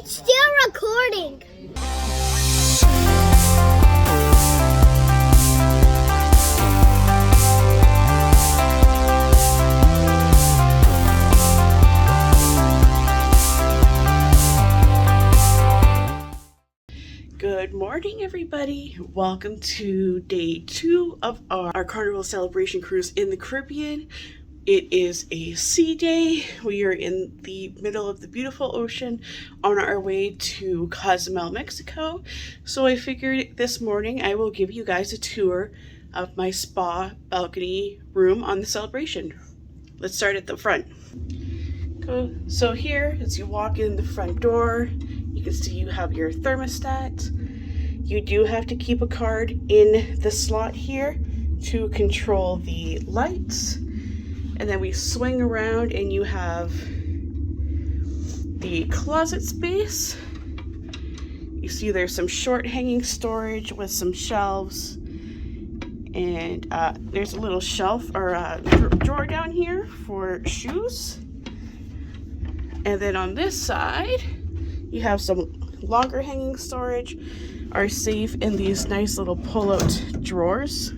Still recording. Good morning, everybody. Welcome to day 2 of our Carnival Celebration cruise in the Caribbean. It is a sea day. We are in the middle of the beautiful ocean on our way to Cozumel, Mexico. So I figured this morning I will give you guys a tour of my spa balcony room on the Celebration. Let's start at the front. So here, as you walk in the front door, you can see you have your thermostat. You do have to keep a card in the slot here to control the lights. And then we swing around and you have the closet space. You see there's some short hanging storage with some shelves. And there's a little shelf or a drawer down here for shoes. And then on this side, you have some longer hanging storage, are safe in these nice little pull-out drawers.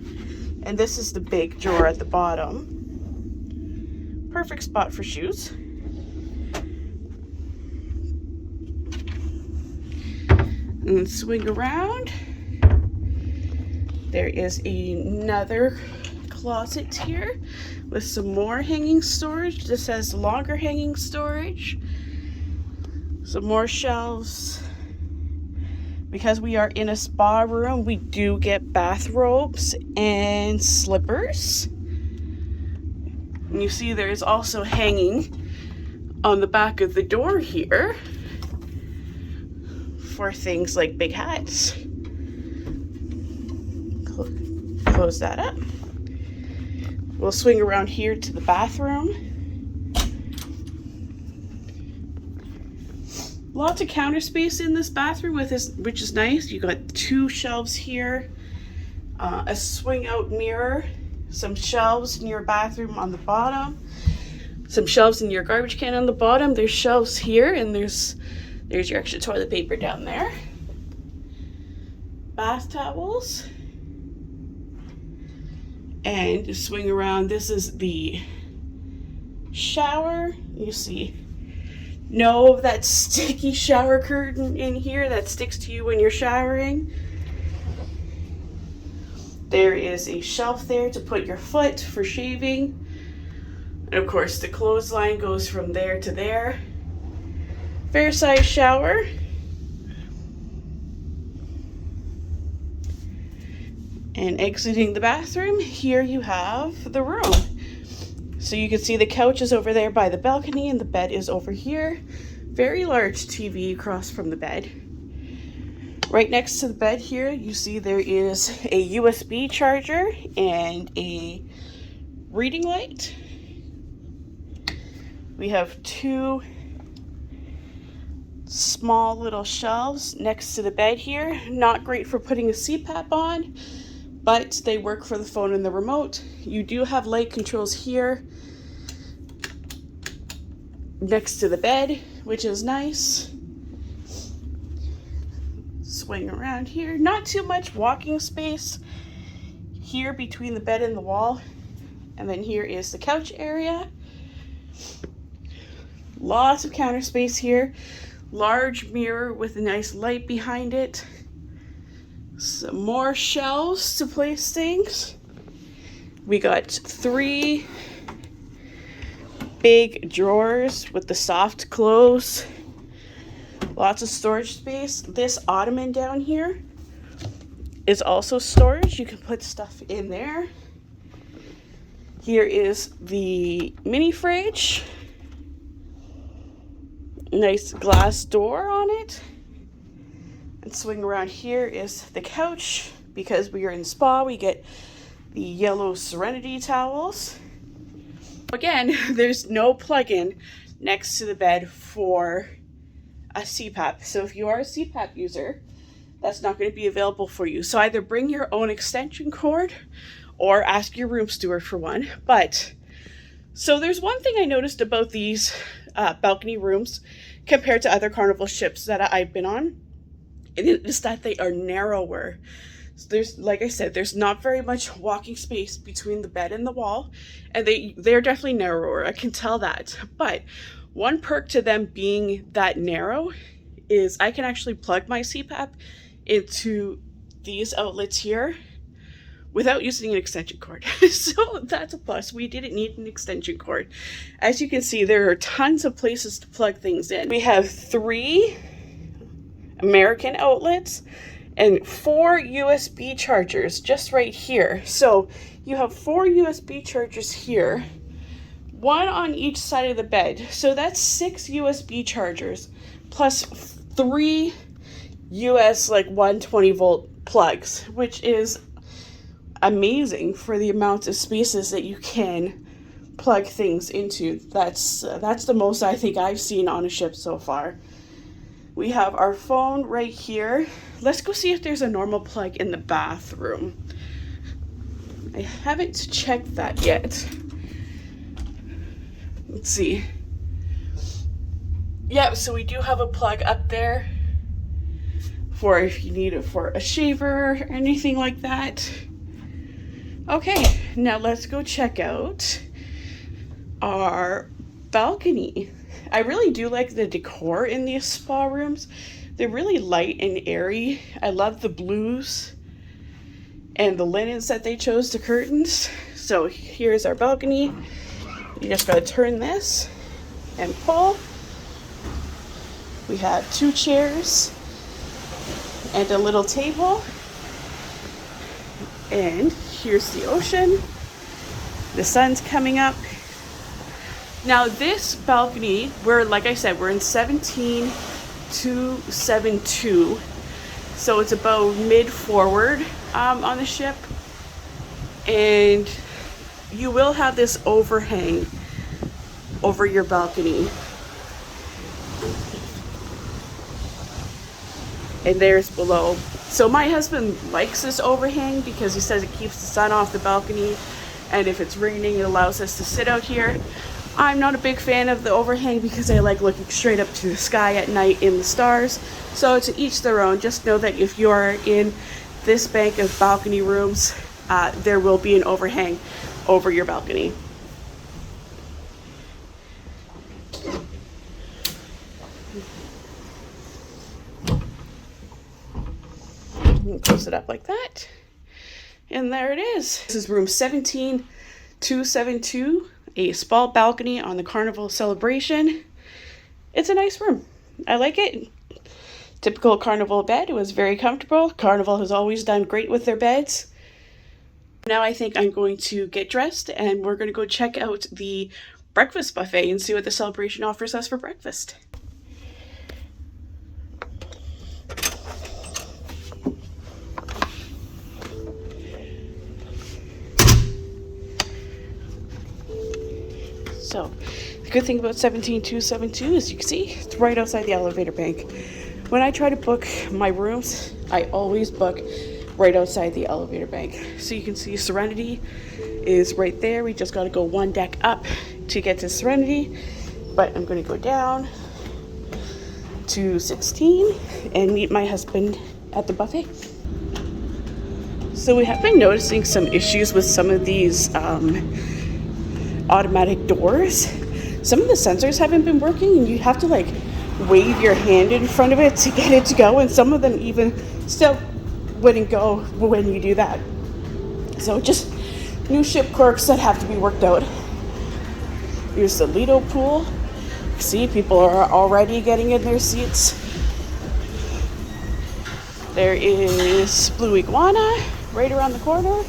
And this is the big drawer at the bottom. Perfect spot for shoes. And then swing around. There is another closet here with some more hanging storage. This has longer hanging storage. Some more shelves. Because we are in a spa room, we do get bathrobes and slippers. And you see there is also hanging on the back of the door here for things like big hats. Close that up. We'll swing around here to the bathroom. Lots of counter space in this bathroom with this, which is nice. You got 2 shelves here, a swing out mirror, some shelves in your bathroom on the bottom, some shelves in your garbage can on the bottom. There's shelves here, and there's your extra toilet paper down there. Bath towels. And to swing around, this is the shower. You see no of that sticky shower curtain in here that sticks to you when you're showering. There is a shelf there to put your foot for shaving. And of course the clothesline goes from there to there. Fair size shower. And exiting the bathroom, here you have the room. So you can see the couch is over there by the balcony and the bed is over here. Very large TV across from the bed. Right next to the bed here, you see there is a USB charger and a reading light. We have 2 small little shelves next to the bed here. Not great for putting a CPAP on, but they work for the phone and the remote. You do have light controls here next to the bed, which is nice. Swing around here. Not too much walking space here between the bed and the wall. And then here is the couch area. Lots of counter space here. Large mirror with a nice light behind it. Some more shelves to place things. We got 3 big drawers with the soft close. Lots of storage space. This ottoman down here is also storage. You can put stuff in there. Here is the mini fridge. Nice glass door on it. And swing around here is the couch. Because we are in spa, we get the yellow Serenity towels. Again, there's no plug-in next to the bed for a CPAP. So if you are a CPAP user, that's not going to be available for you. So either bring your own extension cord or ask your room steward for one. But so there's one thing I noticed about these balcony rooms. compared to other Carnival ships that I've been on. And it is that they are narrower. So there's, like I said, there's not very much walking space between the bed and the wall, and they're definitely narrower. I can tell that. But one perk to them being that narrow is I can actually plug my CPAP into these outlets here without using an extension cord. So that's a plus. We didn't need an extension cord. As you can see, there are tons of places to plug things in. We have 3 American outlets and 4 USB chargers just right here. So you have 4 USB chargers here, 1 on each side of the bed. So that's 6 USB chargers plus 3 US like 120 volt plugs, which is amazing for the amount of spaces that you can plug things into. That's the most I think I've seen on a ship so far. We have our phone right here. Let's go see if there's a normal plug in the bathroom. I haven't checked that yet. Let's see. Yeah, so we do have a plug up there for if you need it for a shaver or anything like that. Okay, now let's go check out our balcony. I really do like the decor in these spa rooms. They're really light and airy. I love the blues and the linens that they chose to curtains. So here's our balcony. You just gotta turn this and pull. We have 2 chairs and a little table. And here's the ocean. The sun's coming up. Now this balcony, like I said, we're in 17272. So it's about mid forward on the ship. And you will have this overhang over your balcony. And there's below. So my husband likes this overhang because he says it keeps the sun off the balcony. And if it's raining, it allows us to sit out here. I'm not a big fan of the overhang because I like looking straight up to the sky at night in the stars. So to each their own. Just know that if you are in this bank of balcony rooms, there will be an overhang over your balcony. Close it up like that. And there it is. This is room 17272. A spa balcony on the Carnival Celebration. It's a nice room. I like it. Typical Carnival bed. It was very comfortable. Carnival has always done great with their beds. Now I think I'm going to get dressed and we're going to go check out the breakfast buffet and see what the Celebration offers us for breakfast. So, the good thing about 17272 is you can see it's right outside the elevator bank. When I try to book my rooms, I always book right outside the elevator bank. So you can see Serenity is right there. We just got to go 1 deck up to get to Serenity. But I'm going to go down to 16 and meet my husband at the buffet. So we have been noticing some issues with some of these automatic doors. Some of the sensors haven't been working and you have to like wave your hand in front of it to get it to go, and some of them even still wouldn't go when you do that. So just new ship quirks that have to be worked out. Here's the Lido pool. See, people are already getting in their seats. There is Blue Iguana right around the corner.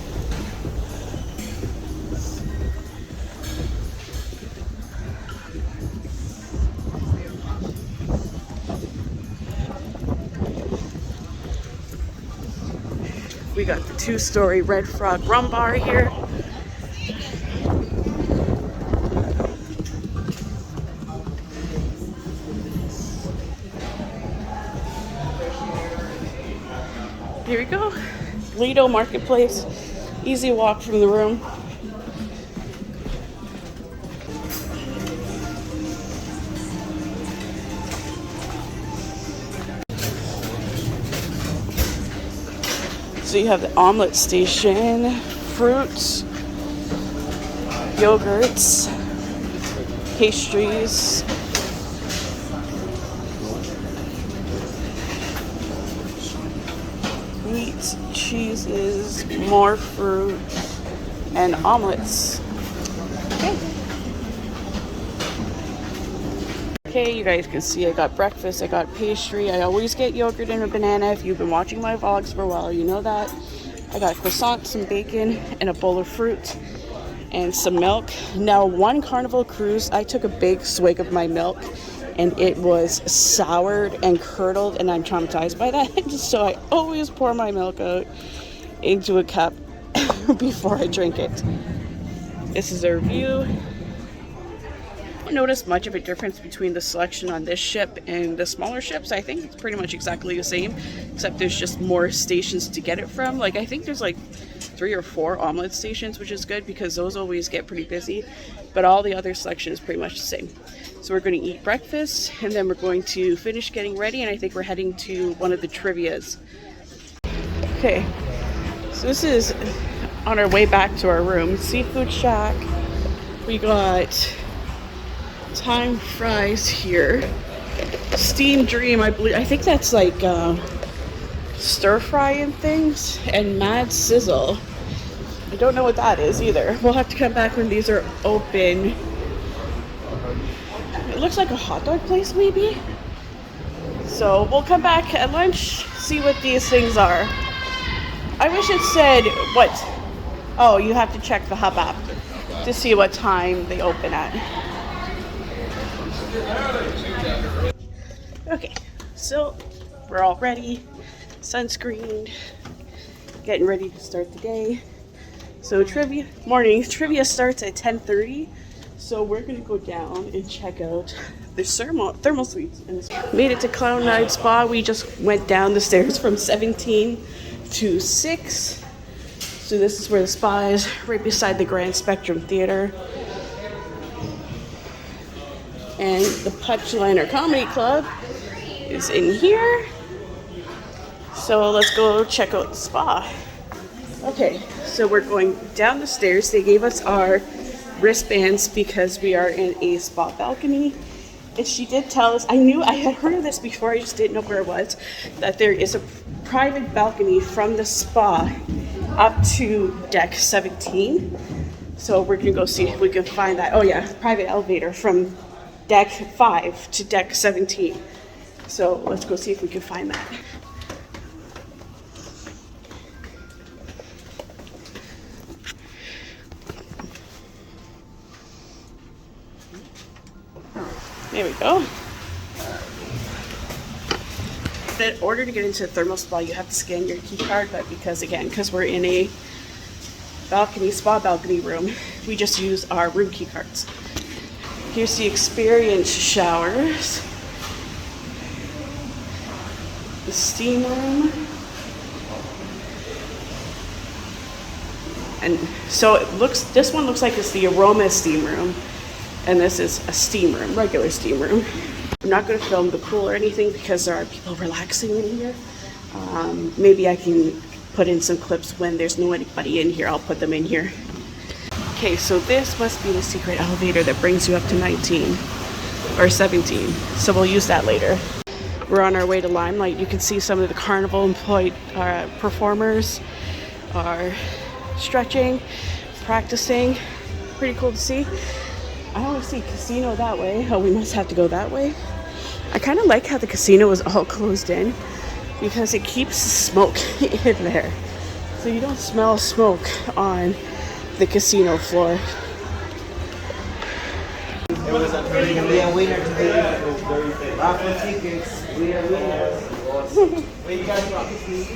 We got the 2-story Red Frog rum bar here. Here we go. Lido Marketplace. Easy walk from the room. So you have the omelet station, fruits, yogurts, pastries, meats, cheeses, more fruit, and omelets. Okay, you guys can see I got breakfast, I got pastry. I always get yogurt and a banana. If you've been watching my vlogs for a while, you know that. I got croissant, some bacon, and a bowl of fruit, and some milk. Now, one Carnival cruise, I took a big swig of my milk, and it was soured and curdled, and I'm traumatized by that. So I always pour my milk out into a cup before I drink it. This is our view. I don't notice much of a difference between the selection on this ship and the smaller ships. I think it's pretty much exactly the same, except there's just more stations to get it from. Like, I think there's like 3 or 4 omelet stations, which is good because those always get pretty busy, but all the other selection is pretty much the same. So we're going to eat breakfast, and then we're going to finish getting ready, and I think we're heading to one of the trivias. Okay, so this is on our way back to our room. Seafood Shack. We got thyme fries here. Steamed Dream, I believe. I think that's like stir fry and things. And Mad Sizzle. I don't know what that is either. We'll have to come back when these are open. It looks like a hot dog place, maybe. So we'll come back at lunch, see what these things are. I wish it said what. Oh, you have to check the Hub app to see what time they open at. Okay, so we're all ready, sunscreened, getting ready to start the day. So trivia starts at 10:30. So we're gonna go down and check out the thermal suites. And made it to Cloud 9 Spa. We just went down the stairs from 17 to 6. So this is where the spa is, right beside the Grand Spectrum Theater. And the Punchline Comedy Club is in here. So let's go check out the spa. Okay, so we're going down the stairs. They gave us our wristbands because we are in a spa balcony. And she did tell us, I had heard of this before, I just didn't know where it was, that there is a private balcony from the spa up to deck 17. So we're gonna go see if we can find that. Oh yeah, private elevator from deck 5 to deck 17. So let's go see if we can find that. There we go. In order to get into the thermal spa, you have to scan your key card, but because we're in a spa balcony room, we just use our room key cards. Here's the experience showers, the steam room, and so this one looks like it's the aroma steam room, and this is a steam room, regular steam room. I'm not going to film the pool or anything because there are people relaxing in here. Maybe I can put in some clips when there's nobody in here. I'll put them in here. Okay, so this must be the secret elevator that brings you up to 19 or 17. So we'll use that later. We're on our way to Limelight. You can see some of the Carnival employed performers are stretching, practicing. Pretty cool to see. I only see casino that way. Oh, we must have to go that way. I kind of like how the casino is all closed in because it keeps smoke in there. So you don't smell smoke on the casino floor. It was a winner today. Raffle tickets. We are winners. Where you guys from? This is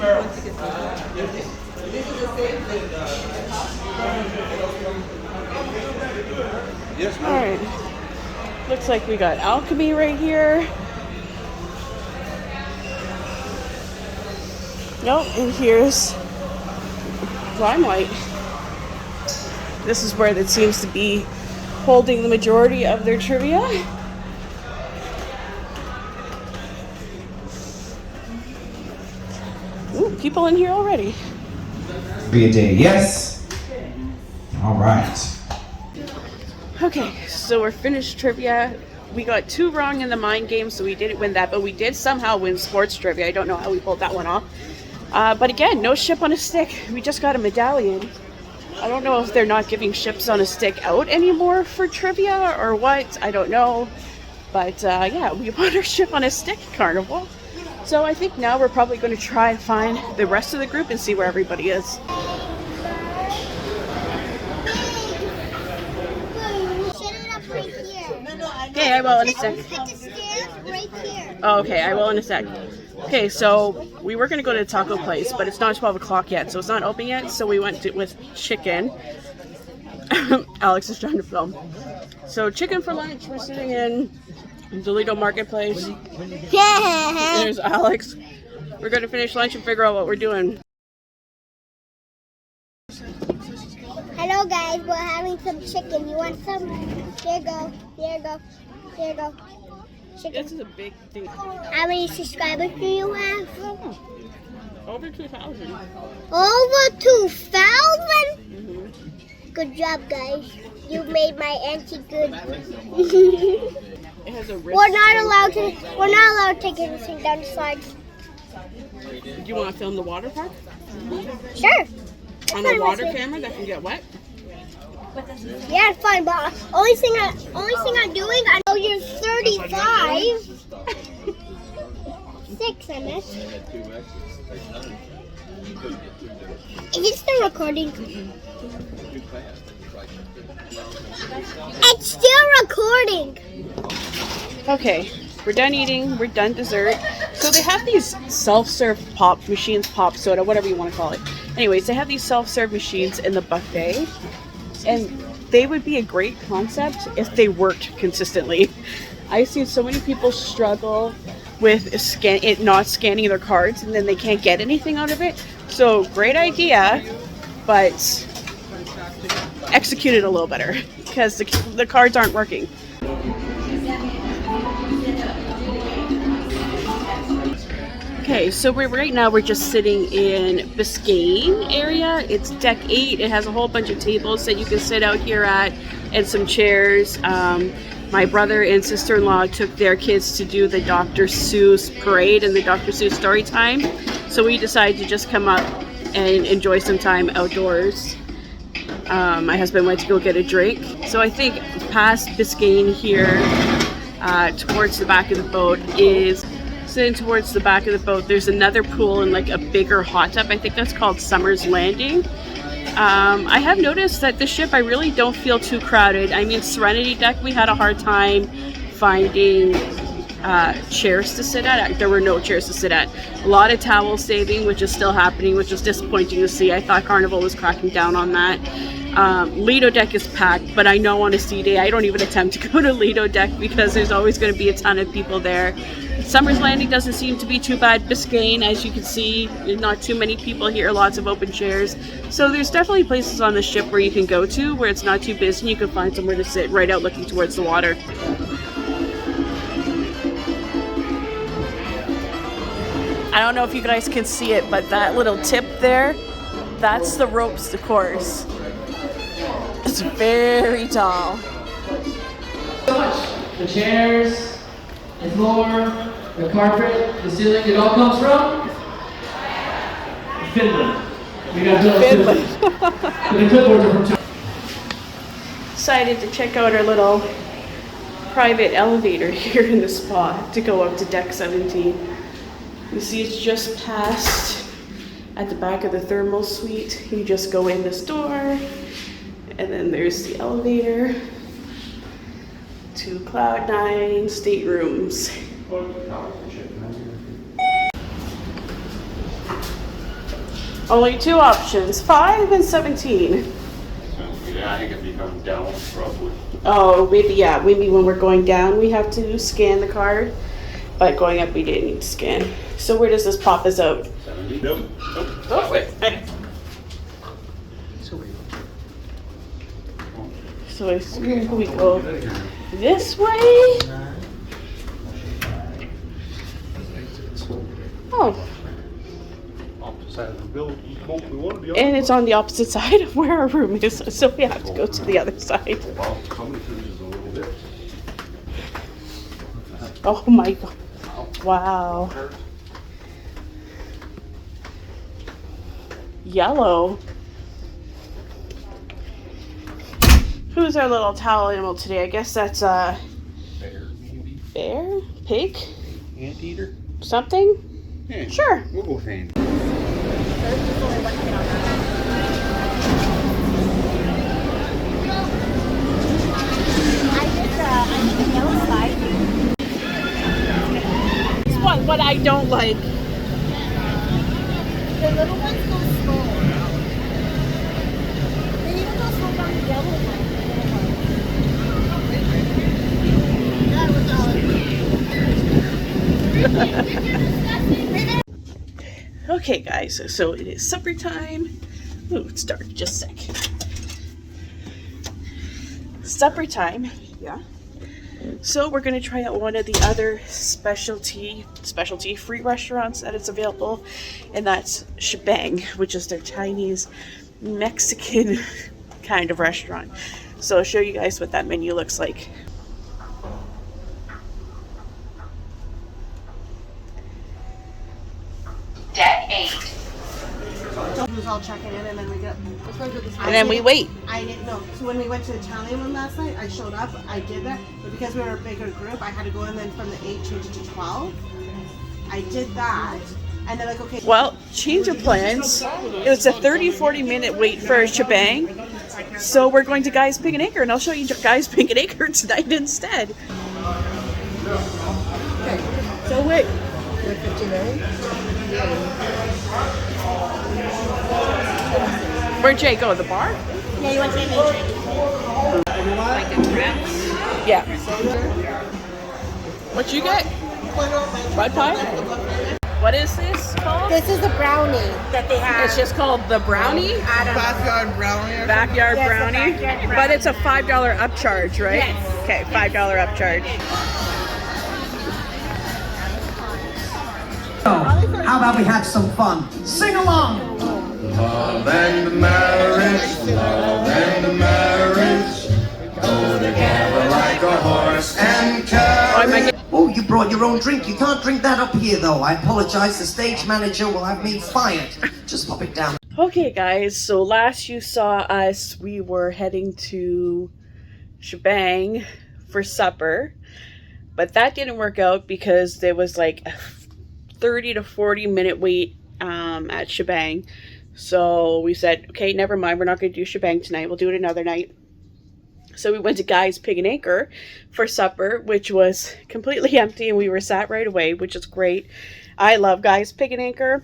the same thing. Yes, all right. Looks like we got alchemy right here. Nope, and here's Limelight. This is where that seems to be holding the majority of their trivia. Ooh, people in here already. Be a day yes. All right. Okay, so we're finished trivia. We got 2 wrong in the mind game, so we didn't win that, but we did somehow win sports trivia. I don't know how we pulled that one off. But again, no ship on a stick. We just got a medallion. I don't know if they're not giving ships on a stick out anymore for trivia or what. I don't know. But yeah, we won our ship on a stick Carnival. So I think now we're probably going to try and find the rest of the group and see where everybody is. Okay, I will in a sec. Oh, okay, I will in a sec. Okay, so we were going to go to the taco place, but it's not 12 o'clock yet, so it's not open yet, so we went with chicken. Alex is trying to film. So chicken for lunch, we're sitting in the Lido marketplace. Yeah. There's Alex. We're going to finish lunch and figure out what we're doing. Hello guys, we're having some chicken. You want some? Here you go. Here you go. Here you go. Chicken. This is a big thing. How many subscribers do you have? Over 2,000. Over 2,000? Mm-hmm. Good job, guys. You made my auntie good. It has a wrist. We're not allowed to take anything down the sides. Do you want to film the water park? Sure. On a water camera that can get wet? Yeah, it's fine, but only thing I'm doing, I know you're 35. 6, I missed. Is it still recording? It's still recording. Okay, we're done eating, we're done dessert. So they have these self-serve pop machines, pop soda, whatever you want to call it. Anyways, they have these self-serve machines in the buffet, and they would be a great concept if they worked consistently. I've seen so many people struggle with not scanning their cards, and then they can't get anything out of it. So great idea, but execute it a little better because the cards aren't working. Okay, so right now we're just sitting in Biscayne area. It's deck 8. It has a whole bunch of tables that you can sit out here at and some chairs. My brother and sister-in-law took their kids to do the Dr. Seuss parade and the Dr. Seuss story time. So we decided to just come up and enjoy some time outdoors. My husband went to go get a drink. So I think past Biscayne here, towards the back of the boat is... Sitting towards the back of the boat, there's another pool and like a bigger hot tub. I think that's called Summer's Landing. I have noticed that the ship, I really don't feel too crowded. I mean, Serenity Deck, we had a hard time finding chairs to sit at. There were no chairs to sit at. A lot of towel saving, which is still happening, which is disappointing to see. I thought Carnival was cracking down on that. Lido Deck is packed, but I know on a sea day, I don't even attempt to go to Lido Deck because there's always going to be a ton of people there. Summer's Landing doesn't seem to be too bad. Biscayne, as you can see, not too many people here, lots of open chairs. So there's definitely places on the ship where you can go to where it's not too busy and you can find somewhere to sit right out looking towards the water. I don't know if you guys can see it, but that little tip there, that's the ropes to course. It's very tall. So much. The chairs, the floor, the carpet, the ceiling, it all comes from Finland. We got Finland. The clipboards are from China. Decided to check out our little private elevator here in the spa to go up to deck 17. You see it's just past at the back of the thermal suite. You just go in this door and then there's the elevator to Cloud 9 staterooms. Only 2 options, 5 and 17. Yeah, I think if you come down, probably. Oh, maybe, yeah, maybe when we're going down we have to scan the card, but going up we didn't need to scan. So where does this pop us out? 70. Nope. Oh, wait. So I assume we go this way. Oh. side of the building. We want to be on. And it's on the opposite side of where our room is, so we have to go to the other side. Wow, somebody cruises a little bit. Oh my god. Wow. Yellow. Who's our little towel animal today? I guess that's Bear, maybe. bear? Pig? Anteater? Something? Yeah. Sure. We'll go with ant. It's what I don't like. The little ones go slow. They even go slow down the yellow one. Okay, guys, so it is supper time. Ooh, it's dark, just a sec. Supper time, yeah. So we're gonna try out one of the other specialty free restaurants that is available, and that's Shebang, which is their Chinese Mexican kind of restaurant. So I'll show you guys what that menu looks like. Deck 8. He was all checking in, and then we got. And then we wait. I didn't know. So when we went to the Italian one last night, I showed up. I did that, but because we were a bigger group, I had to go in. Then from the 8 change it to 12. I did that, and they're like, okay. Well, change of plans. It was a 30-40 minute wait for Shebang. So we're going to Guy's Pig and Acre, and I'll show you Guy's Pig and Acre tonight instead. Okay. So wait. Where'd Jay go? The bar? Yeah, you want to take me a drink? Yeah. What you get? Bud pie? What is this called? This is the brownie that they have. It's just called the brownie? Backyard brownie. Backyard Yes, a brownie? backyard brownie. But it's a $5 upcharge, right? Yes. Okay, $5 upcharge. How about we have some fun? Sing along! Love and marriage, love and marriage, go together like a horse and carriage. Oh, you brought your own drink. You can't drink that up here, though. I apologize. The stage manager will have me fired. Just pop it down. Okay, guys, so last you saw us, we were heading to Shebang for supper, but that didn't work out because there was like a 30 to 40 minute wait at Shebang. So we said, okay, never mind, we're not going to do Shebang tonight, we'll do it another night. So we went to Guy's Pig and Acre for supper, which was completely empty, and we were sat right away, which is great. I love Guy's Pig and Acre.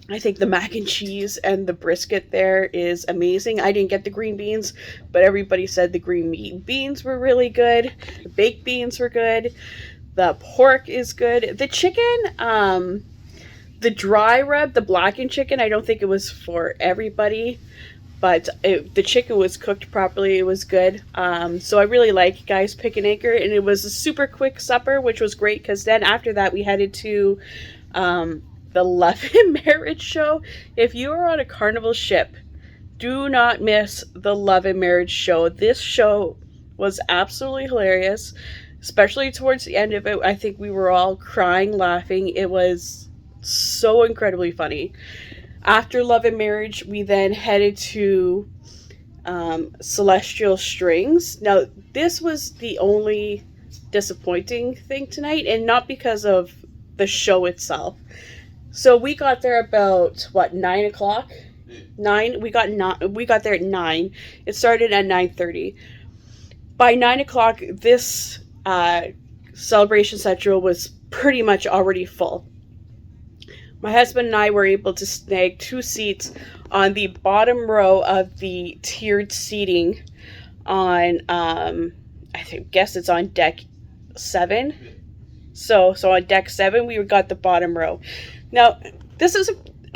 I think the mac and cheese and the brisket there is amazing. I didn't get the green beans, but everybody said the green beans were really good. The baked beans were good. The pork is good. The chicken, the dry rub, the blackened chicken, I don't think it was for everybody, but the chicken was cooked properly. It was good. So I really like Guy's Pig and Acre, and it was a super quick supper, which was great because then after that we headed to the Love and Marriage show. If you are on a Carnival ship, do not miss the Love and Marriage show. This show was absolutely hilarious, especially towards the end of it. I think we were all crying, laughing. It was so incredibly funny. After Love and Marriage, we then headed to Celestial Strings. Now, this was the only disappointing thing tonight, and not because of the show itself. So we got there about, what, 9 o'clock? 9? We got there at 9. It started at 9:30. By 9 o'clock, this Celebration Central was pretty much already full. My husband and I were able to snag 2 seats on the bottom row of the tiered seating on, guess it's on deck 7. So on deck 7, we got the bottom row. Now, this is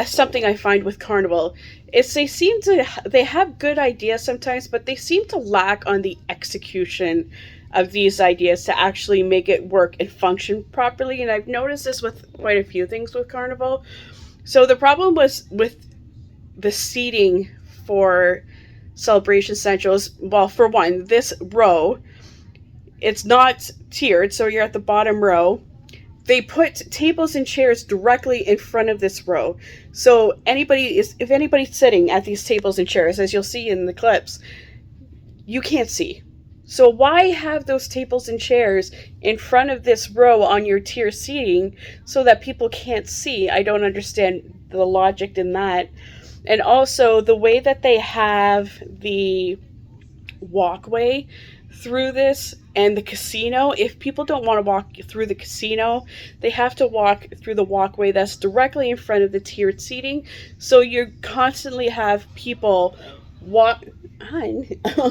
something I find with Carnival. Is they have good ideas sometimes, but they seem to lack on the execution of these ideas to actually make it work and function properly. And I've noticed this with quite a few things with Carnival. So the problem was with the seating for Celebration Central is, well, for one, this row, it's not tiered, so you're at the bottom row. They put tables and chairs directly in front of this row. So if anybody's sitting at these tables and chairs, as you'll see in the clips, you can't see. So why have those tables and chairs in front of this row on your tier seating so that people can't see? I don't understand the logic in that. And also the way that they have the walkway through this and the casino, if people don't want to walk through the casino, they have to walk through the walkway that's directly in front of the tiered seating. So you constantly have people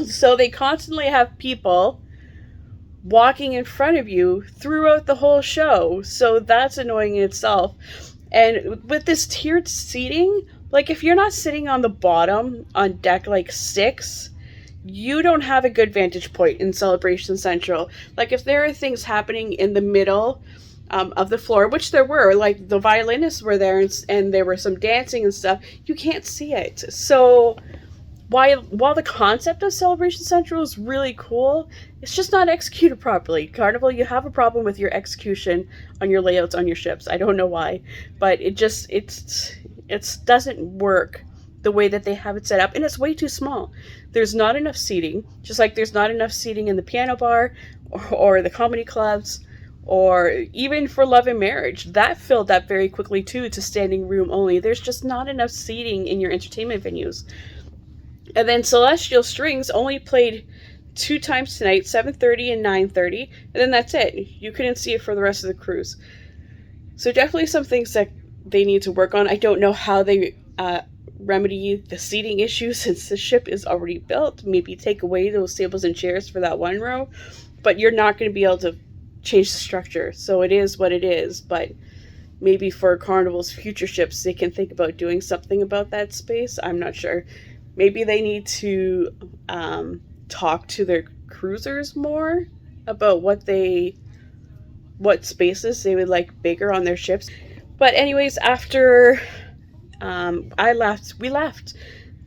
so they constantly have people walking in front of you throughout the whole show. So that's annoying in itself. And with this tiered seating, like if you're not sitting on the bottom on deck like 6, you don't have a good vantage point in Celebration Central. Like if there are things happening in the middle of the floor, which there were, like the violinists were there and there were some dancing and stuff, you can't see it. So while the concept of Celebration Central is really cool, it's just not executed properly. Carnival, you have a problem with your execution on your layouts on your ships. I don't know why, but it doesn't work the way that they have it set up, and it's way too small. There's not enough seating, just like there's not enough seating in the piano bar or the comedy clubs, or even for Love and Marriage. That filled up very quickly too to standing room only. There's just not enough seating in your entertainment venues. And then Celestial Strings only played 2 times tonight, 7:30 and 9:30, and then that's it. You couldn't see it for the rest of the cruise. So definitely some things that they need to work on. I don't know how they remedy the seating issue since the ship is already built. Maybe take away those tables and chairs for that one row, but you're not going to be able to change the structure. So it is what it is, but maybe for Carnival's future ships, they can think about doing something about that space. I'm not sure. Maybe they need to talk to their cruisers more about what spaces they would like bigger on their ships. But anyways, after we left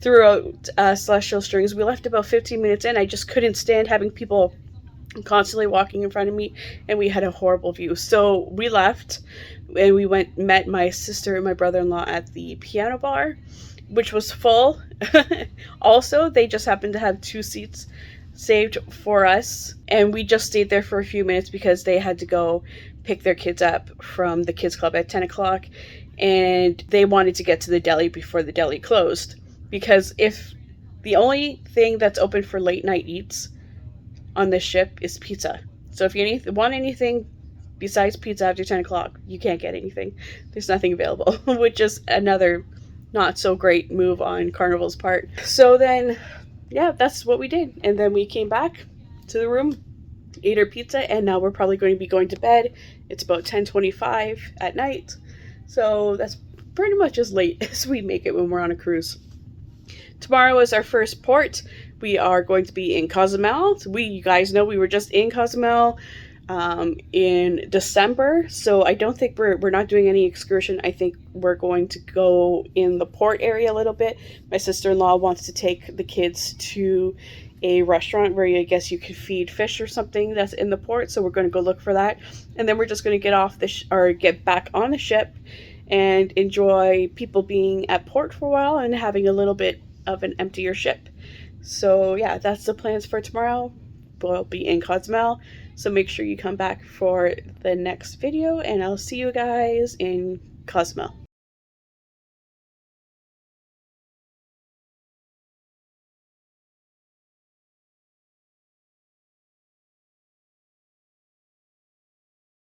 throughout Celestial Strings. We left about 15 minutes in. I just couldn't stand having people constantly walking in front of me, and we had a horrible view. So we left, and we met my sister and my brother-in-law at the piano bar, which was full. Also, they just happened to have 2 seats saved for us, and we just stayed there for a few minutes because they had to go pick their kids up from the kids club at 10 o'clock, and they wanted to get to the deli before the deli closed, because if the only thing that's open for late night eats on this ship is pizza. So if you want anything besides pizza after 10 o'clock, you can't get anything. There's nothing available, which is another not so great move on Carnival's part. So then, yeah, that's what we did. And then we came back to the room, ate our pizza, and now we're probably going to be going to bed. It's about 10:25 at night. So that's pretty much as late as we make it when we're on a cruise. Tomorrow is our first port. We are going to be in Cozumel. You guys know we were just in Cozumel in December, so I don't think we're not doing any excursion. I think we're going to go in the port area a little bit. My sister-in-law wants to take the kids to a restaurant where I guess you could feed fish or something that's in the port, so we're going to go look for that, and then we're just going to get off get back on the ship and enjoy people being at port for a while and having a little bit of an emptier ship. So yeah, that's the plans for tomorrow. We'll be in Cozumel, so make sure you come back for the next video, and I'll see you guys in Cozumel.